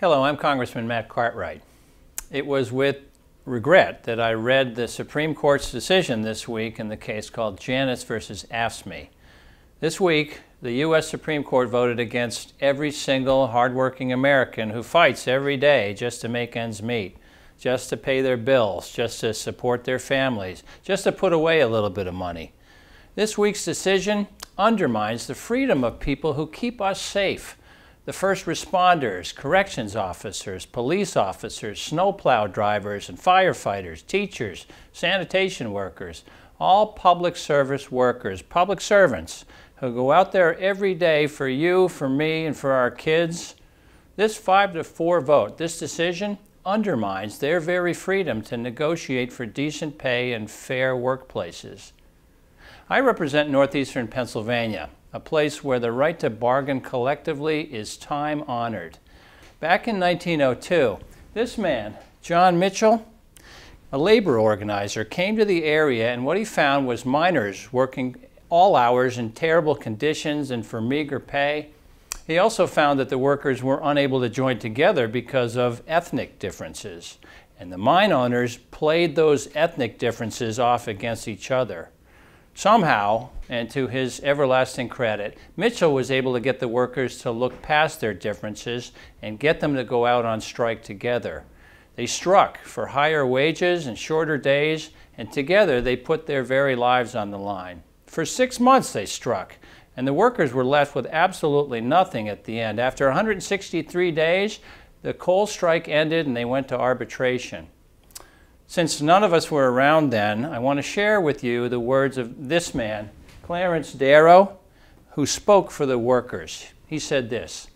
Hello, I'm Congressman Matt Cartwright. It was with regret that I read the Supreme Court's decision this week in the case called Janus versus AFSCME. This week, the U.S. Supreme Court voted against every single hardworking American who fights every day just to make ends meet, just to pay their bills, just to support their families, just to put away a little bit of money. This week's decision undermines the freedom of people who keep us safe. The first responders, corrections officers, police officers, snowplow drivers and firefighters, teachers, sanitation workers, all public service workers, public servants who go out there every day for you, for me, and for our kids. This 5-4 vote, this decision undermines their very freedom to negotiate for decent pay and fair workplaces. I represent northeastern Pennsylvania, a place where the right to bargain collectively is time-honored. Back in 1902, this man, John Mitchell, a labor organizer, came to the area, and what he found was miners working all hours in terrible conditions and for meager pay. He also found that the workers were unable to join together because of ethnic differences, and the mine owners played those ethnic differences off against each other. Somehow, and to his everlasting credit, Mitchell was able to get the workers to look past their differences and get them to go out on strike together. They struck for higher wages and shorter days, and together they put their very lives on the line. For 6 months they struck, and the workers were left with absolutely nothing at the end. After 163 days, the coal strike ended and they went to arbitration. Since none of us were around then, I want to share with you the words of this man, Clarence Darrow, who spoke for the workers. He said this: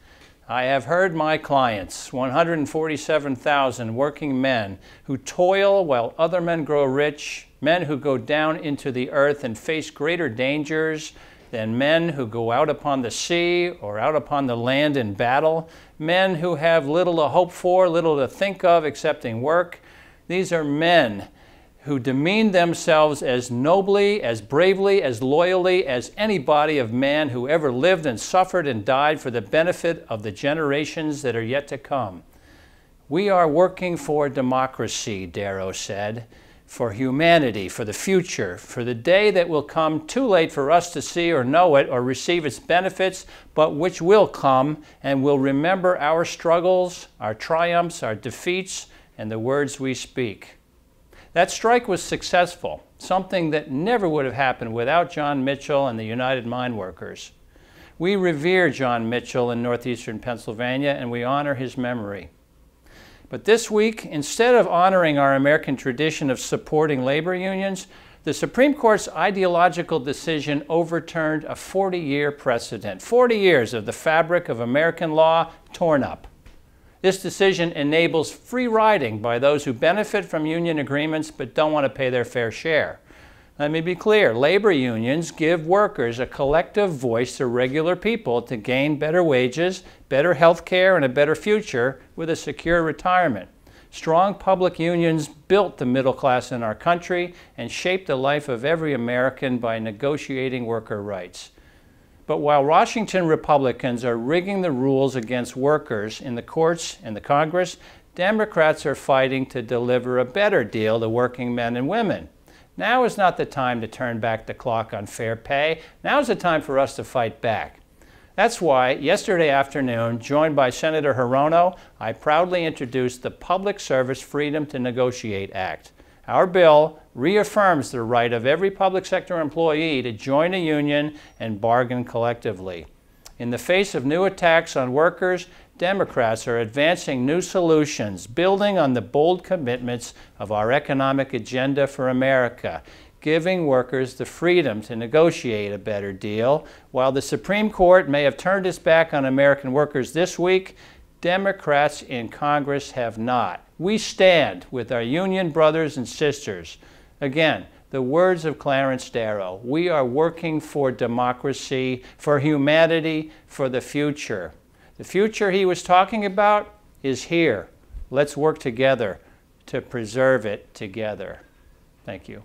"I have heard my clients, 147,000 working men who toil while other men grow rich, men who go down into the earth and face greater dangers than men who go out upon the sea or out upon the land in battle, men who have little to hope for, little to think of excepting work. These are men who demean themselves as nobly, as bravely, as loyally as any body of man who ever lived and suffered and died for the benefit of the generations that are yet to come. We are working for democracy," Darrow said, "for humanity, for the future, for the day that will come too late for us to see or know it or receive its benefits, but which will come and will remember our struggles, our triumphs, our defeats, and the words we speak." That strike was successful, something that never would have happened without John Mitchell and the United Mine Workers. We revere John Mitchell in northeastern Pennsylvania, and we honor his memory. But this week, instead of honoring our American tradition of supporting labor unions, the Supreme Court's ideological decision overturned a 40-year precedent, 40 years of the fabric of American law torn up. This decision enables free riding by those who benefit from union agreements but don't want to pay their fair share. Let me be clear, labor unions give workers a collective voice to regular people to gain better wages, better health care, and a better future with a secure retirement. Strong public unions built the middle class in our country and shaped the life of every American by negotiating worker rights. But while Washington Republicans are rigging the rules against workers in the courts and the Congress, Democrats are fighting to deliver a better deal to working men and women. Now is not the time to turn back the clock on fair pay. Now is the time for us to fight back. That's why yesterday afternoon, joined by Senator Hirono, I proudly introduced the Public Service Freedom to Negotiate Act. Our bill reaffirms the right of every public sector employee to join a union and bargain collectively. In the face of new attacks on workers, Democrats are advancing new solutions, building on the bold commitments of our economic agenda for America, giving workers the freedom to negotiate a better deal. While the Supreme Court may have turned its back on American workers this week, Democrats in Congress have not. We stand with our union brothers and sisters. Again, the words of Clarence Darrow: we are working for democracy, for humanity, for the future. The future he was talking about is here. Let's work together to preserve it together. Thank you.